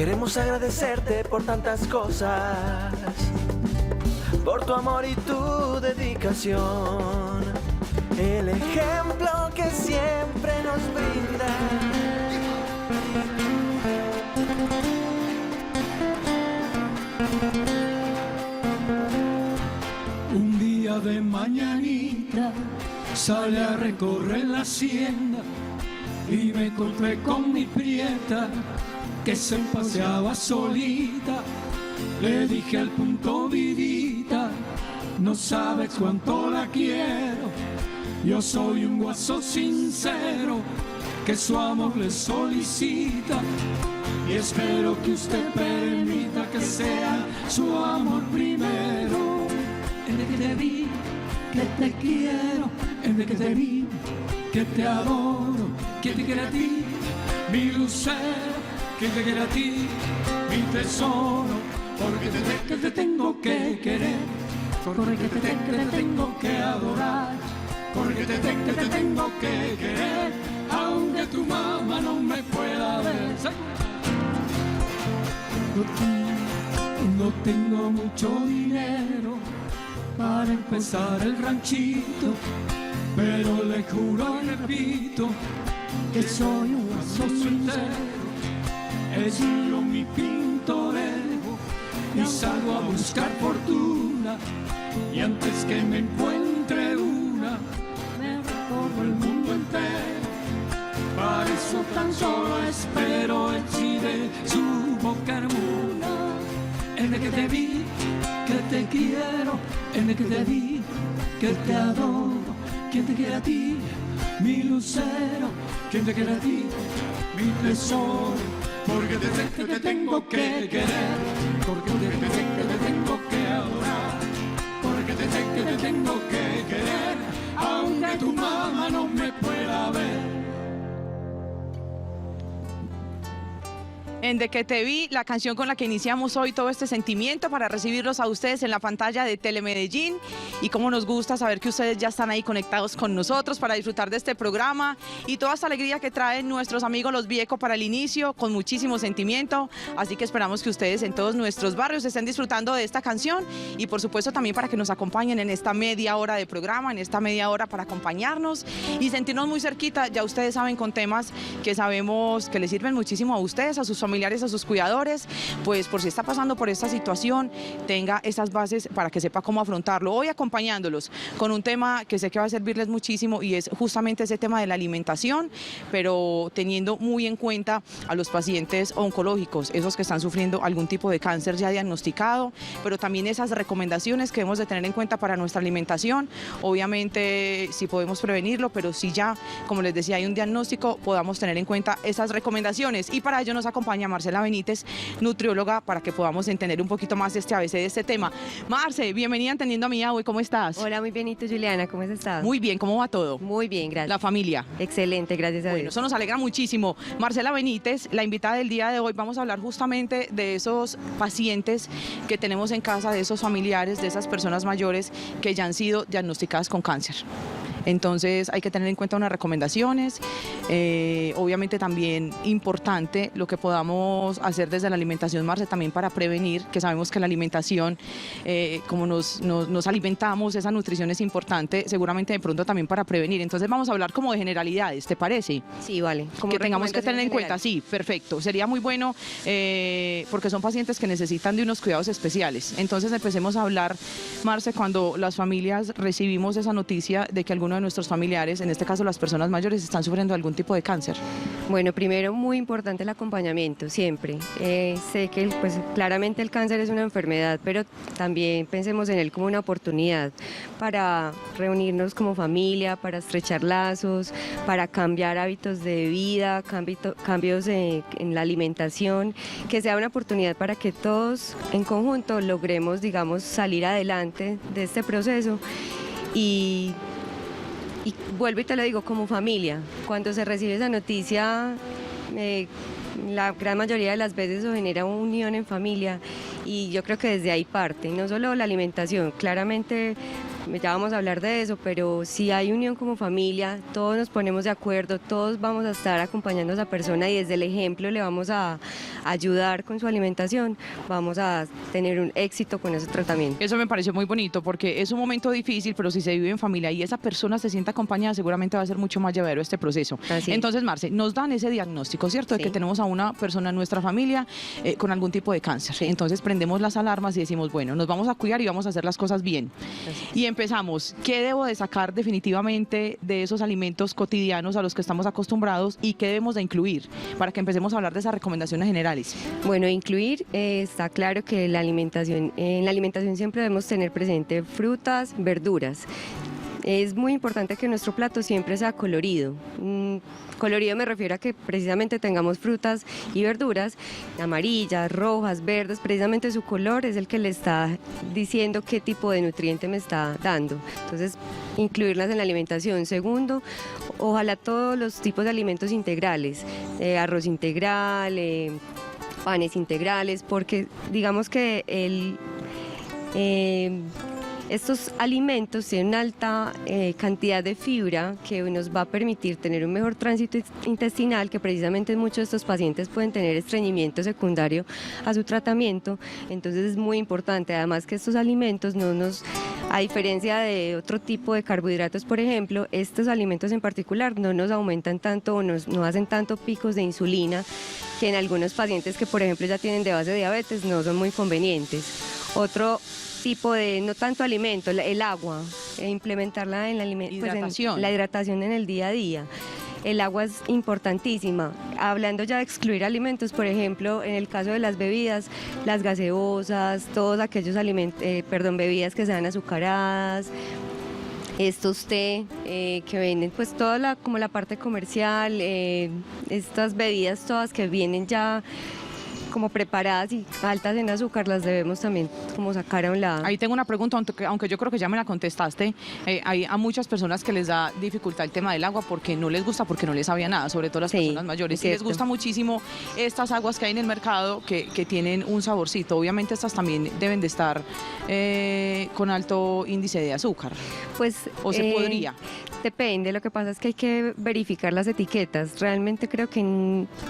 Queremos agradecerte por tantas cosas, por tu amor y tu dedicación, el ejemplo que siempre nos brindas. Un día de mañanita salí a recorrer la hacienda y me encontré con mi prieta que se paseaba solita. Le dije al punto, vidita, no sabes cuánto la quiero. Yo soy un guaso sincero que su amor le solicita, y espero que usted permita que sea su amor primero. Desde que te vi, que te quiero, desde que te vi, que te adoro, que te quiere a ti, mi lucero, que te quiere a ti, mi tesoro, porque te tengo que querer, porque te tengo que adorar, porque te tengo que querer, aunque tu mamá no me pueda ver. No tengo mucho dinero para empezar el ranchito, pero le juro y repito que soy un guaso sincero. Es yo mi pintorero y salgo a buscar fortuna, y antes que me encuentre una, me recorro el mundo entero. Para eso tan solo espero el sí de su boca hermosa. Desde que te vi, que te quiero, desde que te vi, que te adoro. ¿Quién te quiere a ti? Mi lucero. ¿Quién te quiere a ti? Mi tesoro. Porque te tengo que querer, porque te tengo que adorar, porque te tengo que querer, aunque tu mamá no me pueda ver. En De que te vi, la canción con la que iniciamos hoy todo este sentimiento para recibirlos a ustedes en la pantalla de Telemedellín, y cómo nos gusta saber que ustedes ya están ahí conectados con nosotros para disfrutar de este programa y toda esta alegría que traen nuestros amigos los Vieco para el inicio, con muchísimo sentimiento. Así que esperamos que ustedes en todos nuestros barrios estén disfrutando de esta canción, y por supuesto también para que nos acompañen en esta media hora de programa, en esta media hora para acompañarnos y sentirnos muy cerquita. Ya ustedes saben, con temas que sabemos que les sirven muchísimo a ustedes, a sus familiares, a sus cuidadores, pues por si está pasando por esta situación, tenga esas bases para que sepa cómo afrontarlo. Hoy acompañándolos con un tema que sé que va a servirles muchísimo, y es justamente ese tema de la alimentación, pero teniendo muy en cuenta a los pacientes oncológicos, esos que están sufriendo algún tipo de cáncer ya diagnosticado, pero también esas recomendaciones que debemos de tener en cuenta para nuestra alimentación. Obviamente si podemos prevenirlo, pero si ya, como les decía, hay un diagnóstico, podamos tener en cuenta esas recomendaciones. Y para ello nos acompaña Marcela Benítez, nutrióloga, para que podamos entender un poquito más este ABC de este tema. Marce, bienvenida a Entendiendo a mi Abue, ¿cómo estás? Hola, muy bien, ¿y tú, Juliana? ¿Cómo has estado? Muy bien, ¿cómo va todo? Muy bien, gracias. La familia. Excelente, gracias a Bueno, Dios. eso nos alegra muchísimo. Marcela Benítez, la invitada del día de hoy, vamos a hablar justamente de esos pacientes que tenemos en casa, de esos familiares, de esas personas mayores que ya han sido diagnosticadas con cáncer. Entonces hay que tener en cuenta unas recomendaciones, obviamente también importante lo que podamos hacer desde la alimentación, Marce, también para prevenir, que sabemos que la alimentación, como nos alimentamos, esa nutrición es importante, seguramente de pronto también para prevenir. Entonces vamos a hablar como de generalidades, ¿te parece? Sí, vale. Que tengamos que tener en cuenta, sí, perfecto, sería muy bueno, porque son pacientes que necesitan de unos cuidados especiales. Entonces empecemos a hablar, Marce, cuando las familias recibimos esa noticia de que alguno de nuestros familiares, en este caso las personas mayores, están sufriendo algún tipo de cáncer. Bueno, primero, muy importante el acompañamiento, siempre. Sé que pues, claramente el cáncer es una enfermedad, pero también pensemos en él como una oportunidad para reunirnos como familia, para estrechar lazos, para cambiar hábitos de vida, cambios en la alimentación, que sea una oportunidad para que todos en conjunto logremos, digamos, salir adelante de este proceso. Y vuelvo y te lo digo, como familia, cuando se recibe esa noticia, la gran mayoría de las veces eso genera unión en familia, y yo creo que desde ahí parte, no solo la alimentación, claramente ya vamos a hablar de eso, pero si hay unión como familia, todos nos ponemos de acuerdo, todos vamos a estar acompañando a esa persona y desde el ejemplo le vamos a ayudar con su alimentación, vamos a tener un éxito con ese tratamiento. Eso me pareció muy bonito porque es un momento difícil, pero si se vive en familia y esa persona se siente acompañada, seguramente va a ser mucho más llevadero este proceso. Así es. Entonces, Marce, nos dan ese diagnóstico, ¿cierto? De Sí. que tenemos a una persona en nuestra familia con algún tipo de cáncer. Sí. Entonces prendemos las alarmas y decimos, bueno, nos vamos a cuidar y vamos a hacer las cosas bien. Así Y empezamos, ¿qué debo de sacar definitivamente de esos alimentos cotidianos a los que estamos acostumbrados y qué debemos de incluir para que empecemos a hablar de esas recomendaciones generales? Bueno, incluir, está claro que en la alimentación siempre debemos tener presente frutas, verduras. Es muy importante que nuestro plato siempre sea colorido. Colorido me refiero a que precisamente tengamos frutas y verduras amarillas, rojas, verdes. Precisamente su color es el que le está diciendo qué tipo de nutriente me está dando. Entonces, incluirlas en la alimentación. Segundo, ojalá todos los tipos de alimentos integrales, arroz integral, panes integrales, porque digamos que estos alimentos tienen una alta cantidad de fibra que nos va a permitir tener un mejor tránsito intestinal, que precisamente muchos de estos pacientes pueden tener estreñimiento secundario a su tratamiento. Entonces es muy importante, además, que estos alimentos a diferencia de otro tipo de carbohidratos, por ejemplo, estos alimentos en particular no nos aumentan tanto o no hacen tanto picos de insulina, que en algunos pacientes que, por ejemplo, ya tienen de base diabetes, no son muy convenientes. Otro tipo de, no tanto alimento, el agua, implementarla en la Hidratación. la hidratación en el día a día. El agua es importantísima. Hablando ya de excluir alimentos, por ejemplo, en el caso de las bebidas, las gaseosas, todos aquellos bebidas que sean azucaradas, estos té que venden, pues toda como la parte comercial, estas bebidas todas que vienen ya como preparadas y altas en azúcar, las debemos también como sacar a un lado. Ahí tengo una pregunta, aunque yo creo que ya me la contestaste. Hay a muchas personas que les da dificultad el tema del agua porque no les gusta, porque no les sabía nada, sobre todo las Sí, personas mayores. es Y les cierto. gusta muchísimo estas aguas que hay en el mercado que tienen un saborcito. Obviamente estas también deben de estar con alto índice de azúcar. Pues, ¿O se podría? Depende, lo que pasa es que hay que verificar las etiquetas. Realmente creo que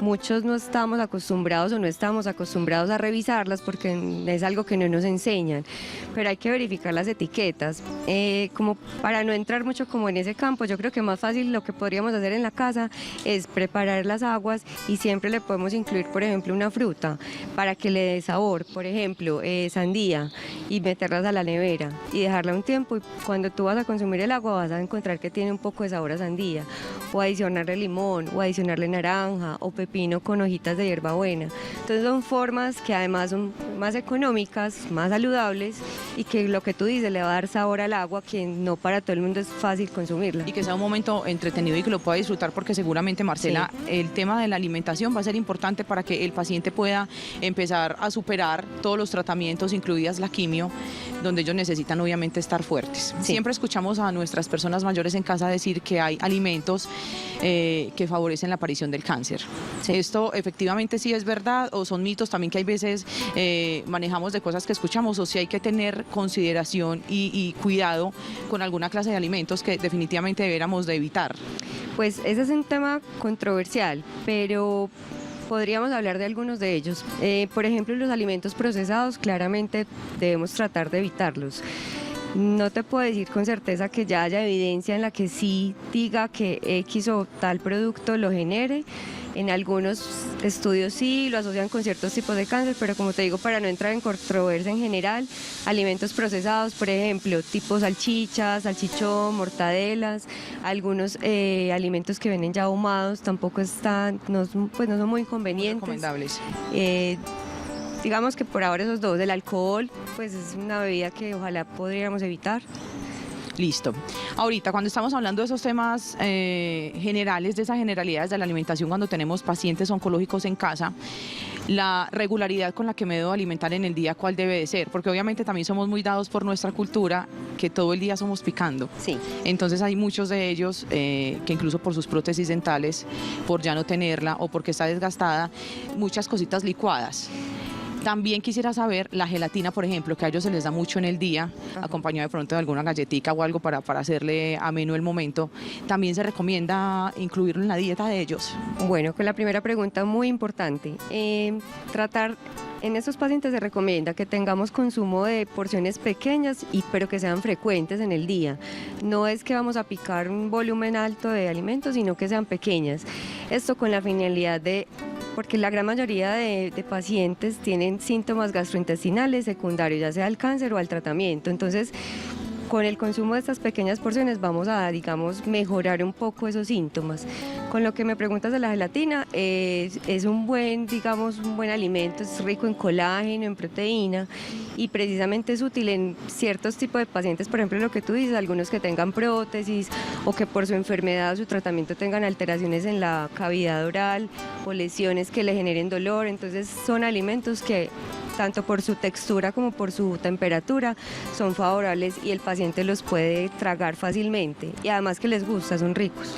muchos no estamos acostumbrados o no estamos acostumbrados a revisarlas porque es algo que no nos enseñan, pero hay que verificar las etiquetas. Como para no entrar mucho como en ese campo, yo creo que más fácil lo que podríamos hacer en la casa es preparar las aguas y siempre le podemos incluir, por ejemplo, una fruta para que le dé sabor, por ejemplo, sandía, y meterlas a la nevera y dejarla un tiempo, y cuando tú vas a consumir el agua vas a encontrar que tiene un poco de sabor a sandía, o adicionarle limón, o adicionarle naranja, o pepino con hojitas de hierbabuena. Entonces son formas que además son más económicas, más saludables, y que lo que tú dices le va a dar sabor al agua, que no para todo el mundo es fácil consumirla. Y que sea un momento entretenido y que lo pueda disfrutar, porque seguramente, Marcela, el tema de la alimentación va a ser importante para que el paciente pueda empezar a superar todos los tratamientos, incluidas la quimio, donde ellos necesitan obviamente estar fuertes. Sí. Siempre escuchamos a nuestras personas mayores en casa decir que hay alimentos que favorecen la aparición del cáncer. Sí. ¿Esto efectivamente sí es verdad o son mitos también que hay veces manejamos de cosas que escuchamos, o si hay que tener consideración y cuidado con alguna clase de alimentos que definitivamente deberíamos de evitar? Pues ese es un tema controversial, pero podríamos hablar de algunos de ellos. Por ejemplo, los alimentos procesados, claramente debemos tratar de evitarlos. No te puedo decir con certeza que ya haya evidencia en la que sí diga que X o tal producto lo genere. En algunos estudios sí lo asocian con ciertos tipos de cáncer, pero como te digo, para no entrar en controversia en general, alimentos procesados, por ejemplo, tipo salchichas, salchichón, mortadelas, algunos alimentos que vienen ya ahumados tampoco están, no son muy convenientes. Recomendables. Digamos que por ahora esos dos. El alcohol, pues es una bebida que ojalá podríamos evitar. Listo. Ahorita, cuando estamos hablando de esos temas generales, de esas generalidades de la alimentación, cuando tenemos pacientes oncológicos en casa, la regularidad con la que me debo alimentar en el día, ¿cuál debe de ser? Porque obviamente también somos muy dados por nuestra cultura que todo el día somos picando. Sí. Entonces hay muchos de ellos que incluso por sus prótesis dentales, por ya no tenerla o porque está desgastada, muchas cositas licuadas. También quisiera saber, la gelatina, por ejemplo, que a ellos se les da mucho en el día, acompañado de pronto de alguna galletica o algo para hacerle ameno el momento, ¿también se recomienda incluirlo en la dieta de ellos? Bueno, con la primera pregunta, muy importante. Tratar, en estos pacientes se recomienda que tengamos consumo de porciones pequeñas, pero que sean frecuentes en el día. No es que vamos a picar un volumen alto de alimentos, sino que sean pequeñas. Esto con la finalidad de... porque la gran mayoría de pacientes tienen síntomas gastrointestinales secundarios, ya sea al cáncer o al tratamiento. Entonces, con el consumo de estas pequeñas porciones vamos a, digamos, mejorar un poco esos síntomas. Con lo que me preguntas de la gelatina, es un buen, digamos, un buen alimento, es rico en colágeno, en proteína, y precisamente es útil en ciertos tipos de pacientes, por ejemplo, lo que tú dices, algunos que tengan prótesis o que por su enfermedad o su tratamiento tengan alteraciones en la cavidad oral o lesiones que le generen dolor. Entonces son alimentos que tanto por su textura como por su temperatura son favorables y el paciente los puede tragar fácilmente, y además que les gusta, son ricos.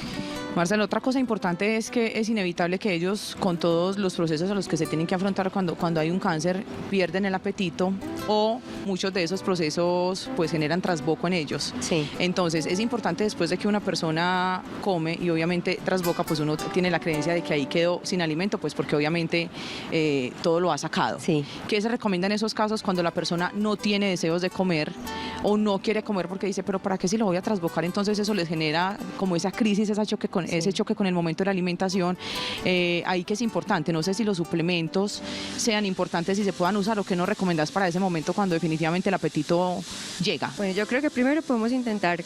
Marcelo, otra cosa importante es que es inevitable que ellos, con todos los procesos a los que se tienen que afrontar cuando hay un cáncer, pierden el apetito, o muchos de esos procesos pues generan trasboco en ellos. Sí. Entonces es importante, después de que una persona come y obviamente trasboca, pues uno tiene la creencia de que ahí quedó sin alimento, pues porque obviamente todo lo ha sacado. Sí. ¿Qué se recomienda en esos casos cuando la persona no tiene deseos de comer o no quiere comer porque dice, pero ¿para qué si lo voy a trasbocar? Entonces eso les genera como esa crisis, ese choque con el momento de la alimentación. Ahí que es importante, no sé si los suplementos sean importantes y se puedan usar, o qué nos recomendás para ese momento cuando definitivamente el apetito llega. Bueno, yo creo que primero podemos intentar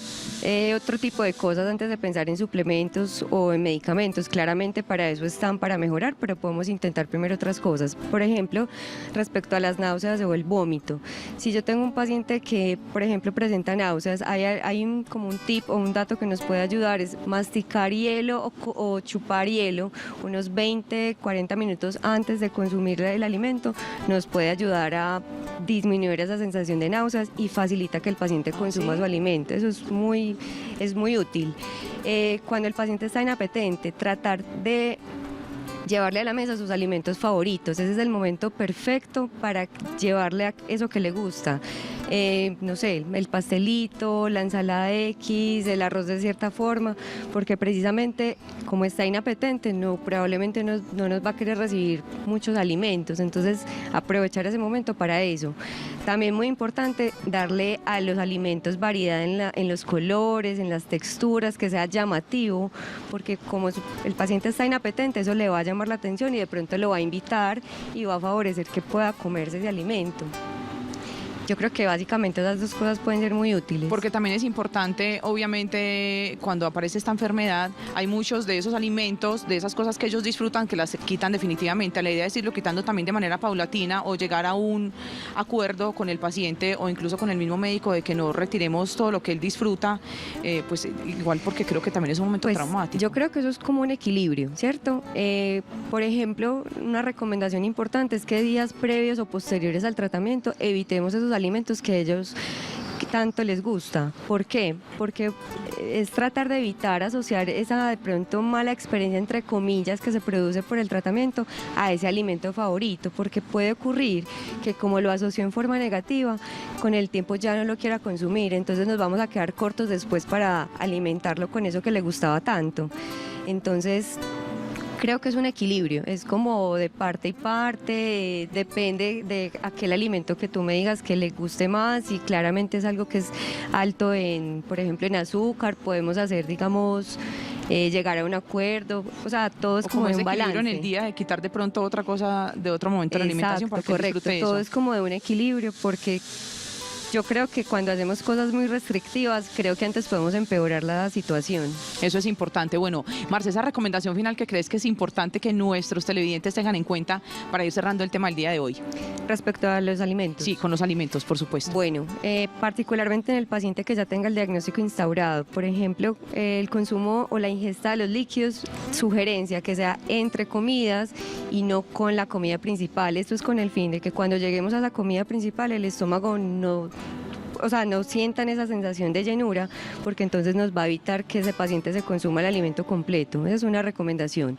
otro tipo de cosas antes de pensar en suplementos o en medicamentos. Claramente para eso están, para mejorar, pero podemos intentar primero otras cosas. Por ejemplo, respecto a las náuseas o el vómito. Si yo tengo un paciente que, por ejemplo, presenta náuseas, hay como un tip o un dato que nos puede ayudar, es masticar hielo o chupar hielo unos 20, 40 minutos antes de consumir el alimento. Nos puede ayudar a disminuir esa sensación de náuseas y facilita que el paciente consuma su alimento. Eso es muy útil. Cuando el paciente está inapetente, tratar de llevarle a la mesa sus alimentos favoritos. Ese es el momento perfecto para llevarle a eso que le gusta. No sé, el pastelito, la ensalada X, el arroz de cierta forma, porque precisamente como está inapetente, probablemente no nos va a querer recibir muchos alimentos. Entonces, aprovechar ese momento para eso. También muy importante darle a los alimentos variedad en los colores, en las texturas, que sea llamativo, porque como el paciente está inapetente, eso le va a llamar la atención y de pronto lo va a invitar y va a favorecer que pueda comerse ese alimento. Yo creo que básicamente esas dos cosas pueden ser muy útiles. Porque también es importante, obviamente, cuando aparece esta enfermedad, hay muchos de esos alimentos, de esas cosas que ellos disfrutan, que las quitan definitivamente. La idea es irlo quitando también de manera paulatina, o llegar a un acuerdo con el paciente o incluso con el mismo médico de que no retiremos todo lo que él disfruta, pues igual, porque creo que también es un momento traumático. Yo creo que eso es como un equilibrio, ¿cierto? Por ejemplo, una recomendación importante es que días previos o posteriores al tratamiento evitemos esos alimentos que ellos tanto les gusta. ¿Por qué? Porque es tratar de evitar asociar esa de pronto mala experiencia, entre comillas, que se produce por el tratamiento a ese alimento favorito, porque puede ocurrir que como lo asoció en forma negativa, con el tiempo ya no lo quiera consumir, entonces nos vamos a quedar cortos después para alimentarlo con eso que le gustaba tanto. Entonces, creo que es un equilibrio, es como de parte y parte, depende de aquel alimento que tú me digas que le guste más, y claramente es algo que es alto por ejemplo, en azúcar. Podemos hacer, digamos, llegar a un acuerdo, o sea, todo es como de un balance. En el día, de quitar de pronto otra cosa de otro momento de la alimentación para que disfrute todo eso. Es como de un equilibrio, porque yo creo que cuando hacemos cosas muy restrictivas, creo que antes podemos empeorar la situación. Eso es importante. Bueno, Marce, esa recomendación final que crees que es importante que nuestros televidentes tengan en cuenta para ir cerrando el tema del día de hoy. Respecto a los alimentos. Sí, con los alimentos, por supuesto. Bueno, particularmente en el paciente que ya tenga el diagnóstico instaurado, por ejemplo, el consumo o la ingesta de los líquidos, sugerencia que sea entre comidas y no con la comida principal. Esto es con el fin de que cuando lleguemos a la comida principal el estómago no o sea, no sientan esa sensación de llenura, porque entonces nos va a evitar que ese paciente se consuma el alimento completo. Esa es una recomendación.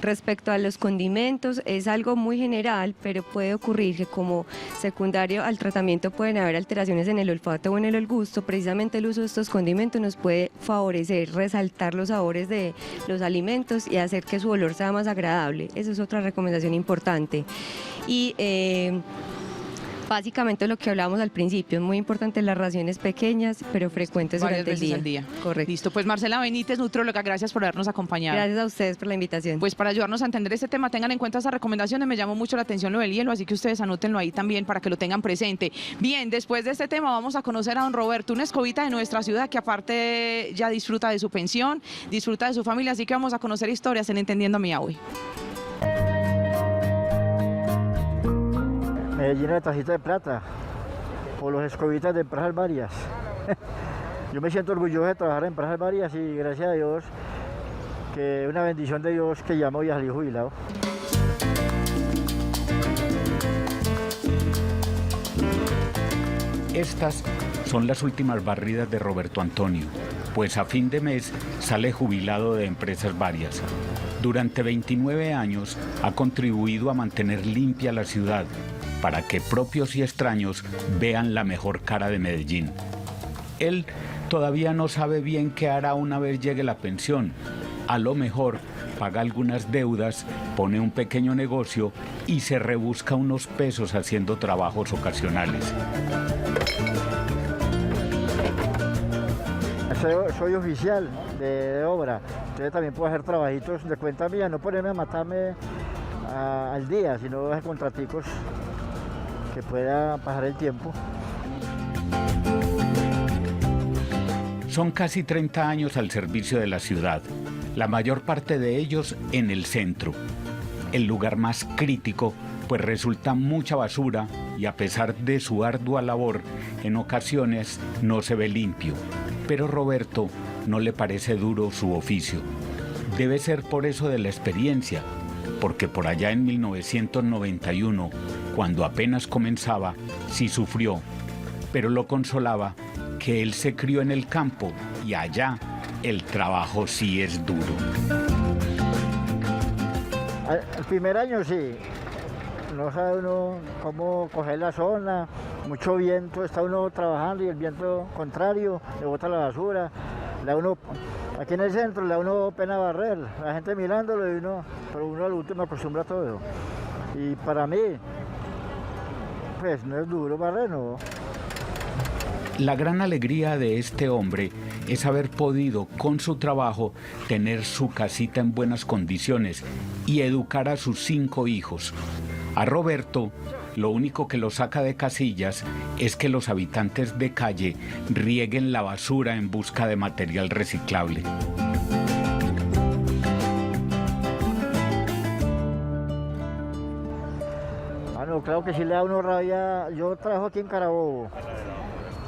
Respecto a los condimentos, es algo muy general, pero puede ocurrir que como secundario al tratamiento pueden haber alteraciones en el olfato o en el gusto. Precisamente el uso de estos condimentos nos puede favorecer, resaltar los sabores de los alimentos y hacer que su olor sea más agradable. Esa es otra recomendación importante. Y básicamente lo que hablábamos al principio, es muy importante las raciones pequeñas pero frecuentes Varias durante el veces día. al día. Correcto. Listo, pues Marcela Benítez, nutrióloga, gracias por habernos acompañado. Gracias a ustedes por la invitación. Pues para ayudarnos a entender este tema, tengan en cuenta esas recomendaciones. Me llamó mucho la atención lo del hielo, así que ustedes anótenlo ahí también para que lo tengan presente. Bien, después de este tema vamos a conocer a don Roberto, una escobita de nuestra ciudad que aparte ya disfruta de su pensión, disfruta de su familia, así que vamos a conocer historias en Entendiendo Miahui. Medellín de tacita de plata, o los escobitas de Empresas Varias. Yo me siento orgulloso de trabajar en Empresas Varias y gracias a Dios, que es una bendición de Dios que ya me voy a salir jubilado. Estas son las últimas barridas de Roberto Antonio, pues a fin de mes sale jubilado de Empresas Varias. Durante 29 años ha contribuido a mantener limpia la ciudad, para que propios y extraños vean la mejor cara de Medellín. Él todavía no sabe bien qué hará una vez llegue la pensión. A lo mejor paga algunas deudas, pone un pequeño negocio y se rebusca unos pesos haciendo trabajos ocasionales. Soy oficial de obra, entonces también puedo hacer trabajitos de cuenta mía, no ponerme a matarme al día, sino hacer contraticos que pueda pasar el tiempo. Son casi 30 años al servicio de la ciudad, la mayor parte de ellos en el centro. El lugar más crítico, pues resulta mucha basura y a pesar de su ardua labor, en ocasiones no se ve limpio. Pero Roberto no le parece duro su oficio. Debe ser por eso de la experiencia, porque por allá en 1991, cuando apenas comenzaba, sí sufrió, pero lo consolaba que él se crió en el campo y allá el trabajo sí es duro. El primer año sí, no sabe uno cómo coger la zona, mucho viento, está uno trabajando y el viento contrario le bota la basura, le da uno, aquí en el centro le da uno pena barrer, la gente mirándolo y uno, pero uno al último acostumbra a todo. Y para mí, pues no es duro barrer, no. La gran alegría de este hombre es haber podido, con su trabajo, tener su casita en buenas condiciones y educar a sus 5 hijos. A Roberto, lo único que lo saca de casillas es que los habitantes de calle rieguen la basura en busca de material reciclable. Bueno, claro que sí le da uno rabia. Yo trabajo aquí en Carabobo,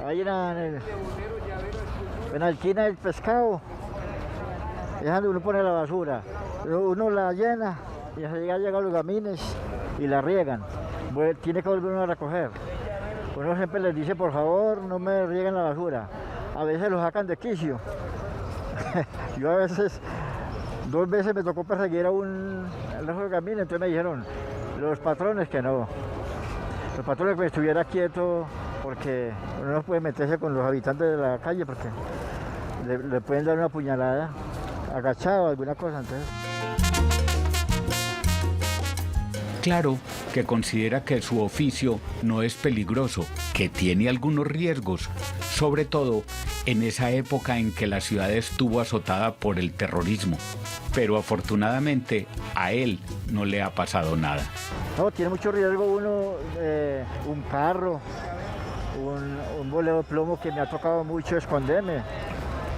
ahí en la esquina del pescado, es donde uno pone la basura. Uno la llena y llegan los gamines y la riegan. Tiene que volver uno a recoger. Uno siempre les dice, por favor, no me rieguen la basura. A veces lo sacan de quicio. Yo a veces, 2 veces me tocó perseguir a un gamines, entonces me dijeron los patrones que no. Los patrones que estuviera quieto, porque uno no puede meterse con los habitantes de la calle porque le pueden dar una puñalada, agachado, alguna cosa. Entonces. Claro que considera que su oficio no es peligroso, que tiene algunos riesgos, sobre todo en esa época en que la ciudad estuvo azotada por el terrorismo. Pero afortunadamente a él no le ha pasado nada. No, tiene mucho riesgo uno, un carro, un boleo de plomo que me ha tocado mucho esconderme.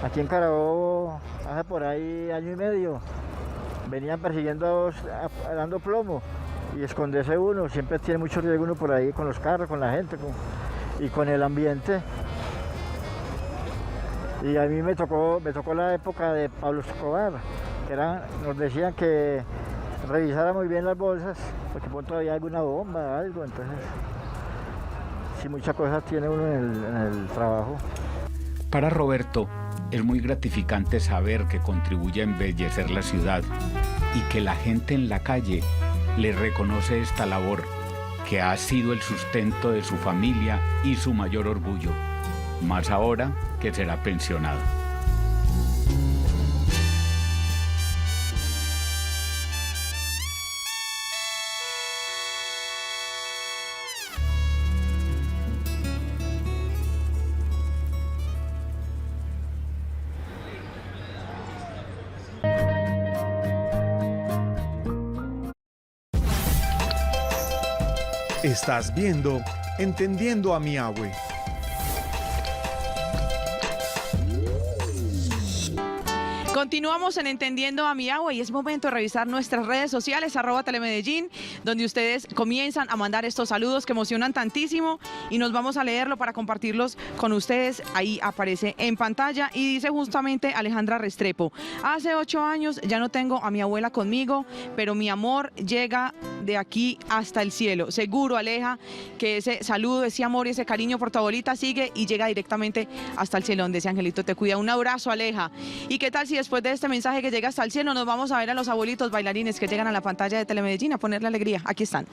Aquí en Carabobo, hace por ahí 1 año y medio, venían persiguiendo dando plomo y esconderse uno. Siempre tiene mucho riesgo uno por ahí con los carros, con la gente y con el ambiente. Y a mí me tocó la época de Pablo Escobar, que nos decían que revisara muy bien las bolsas, porque todavía hay alguna bomba o algo, entonces si muchas cosas tiene uno en el trabajo. Para Roberto es muy gratificante saber que contribuye a embellecer la ciudad y que la gente en la calle le reconoce esta labor, que ha sido el sustento de su familia y su mayor orgullo, más ahora que será pensionado. Estás viendo Entendiendo a mi abue. Continuamos en Entendiendo a mi Agua y es momento de revisar nuestras redes sociales, @telemedellín, donde ustedes comienzan a mandar estos saludos que emocionan tantísimo y nos vamos a leerlo para compartirlos con ustedes. Ahí aparece en pantalla y dice justamente Alejandra Restrepo: hace 8 años ya no tengo a mi abuela conmigo, pero mi amor llega de aquí hasta el cielo. Seguro, Aleja, que ese saludo, ese amor y ese cariño por tu abuelita sigue y llega directamente hasta el cielo, donde ese angelito te cuida. Un abrazo, Aleja. ¿Y qué tal si después de este mensaje que llega hasta el cielo nos vamos a ver a los abuelitos bailarines que llegan a la pantalla de Telemedellín a ponerle alegría? Aquí están.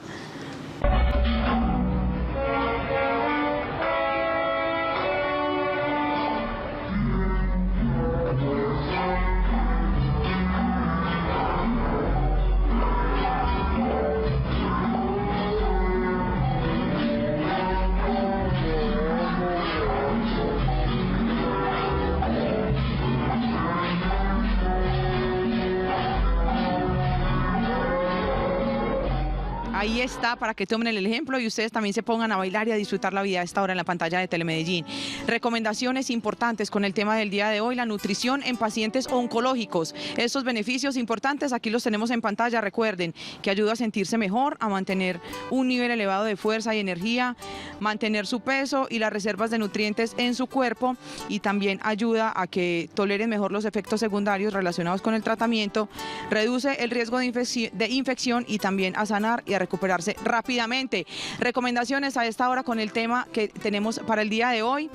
Ahí está, para que tomen el ejemplo y ustedes también se pongan a bailar y a disfrutar la vida a esta hora en la pantalla de Telemedellín. Recomendaciones importantes con el tema del día de hoy: la nutrición en pacientes oncológicos. Estos beneficios importantes aquí los tenemos en pantalla. Recuerden que ayuda a sentirse mejor, a mantener un nivel elevado de fuerza y energía, mantener su peso y las reservas de nutrientes en su cuerpo, y también ayuda a que toleren mejor los efectos secundarios relacionados con el tratamiento, reduce el riesgo de infección y también a sanar y a recuperarse rápidamente. Recomendaciones a esta hora con el tema que tenemos para el día de hoy,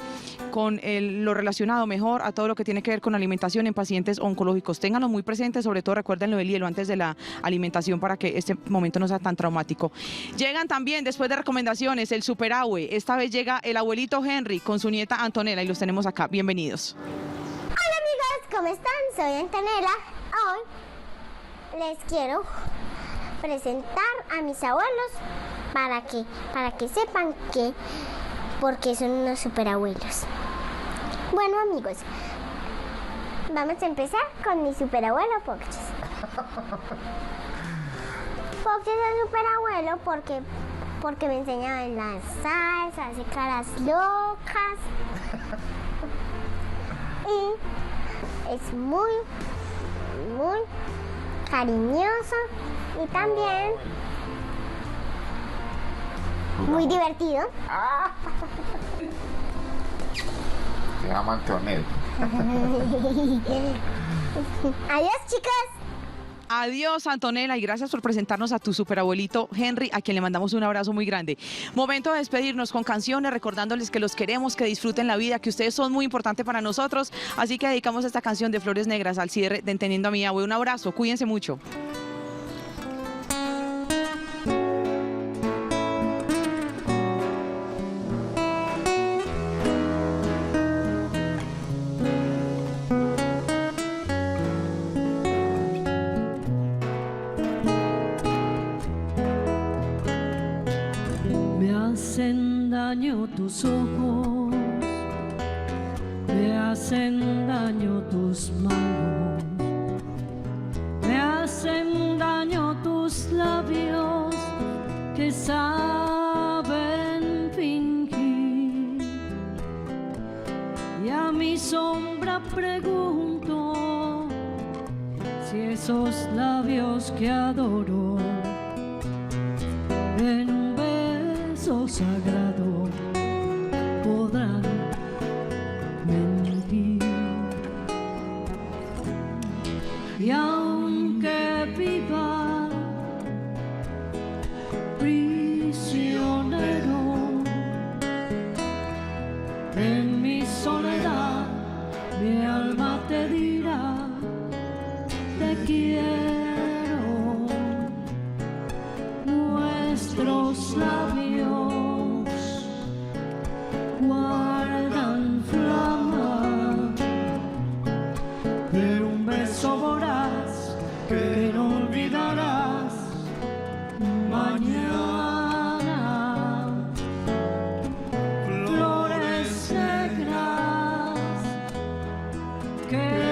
con lo relacionado mejor a todo lo que tiene que ver con alimentación en pacientes oncológicos. Ténganlo muy presente, sobre todo recuerden lo del hielo antes de la alimentación para que este momento no sea tan traumático. Llegan también, después de recomendaciones, el superabue. Esta vez llega el abuelito Henry con su nieta Antonella y los tenemos acá. Bienvenidos. Hola amigos, ¿cómo están? Soy Antonella. Hoy les quiero presentar a mis abuelos para que sepan por qué son unos superabuelos. Bueno amigos, vamos a empezar con mi superabuelo Pochis. Pochis es superabuelo porque me enseña a bailar salsa, hace caras locas y es muy cariñoso y también muy divertido. Se llama Antonella. Adiós, chicas. Adiós, Antonella, y gracias por presentarnos a tu superabuelito Henry, a quien le mandamos un abrazo muy grande. Momento de despedirnos con canciones, recordándoles que los queremos, que disfruten la vida, que ustedes son muy importantes para nosotros. Así que dedicamos esta canción de Flores Negras al cierre de Entendiendo a mi Abue. Un abrazo, cuídense mucho. hacen daño tus ojos, me hacen daño tus manos, me hacen daño tus labios que saben fingir. Y a mi sombra pregunto si esos labios que adoro en un beso sagrado podrán mentir. Y aunque viva prisionero que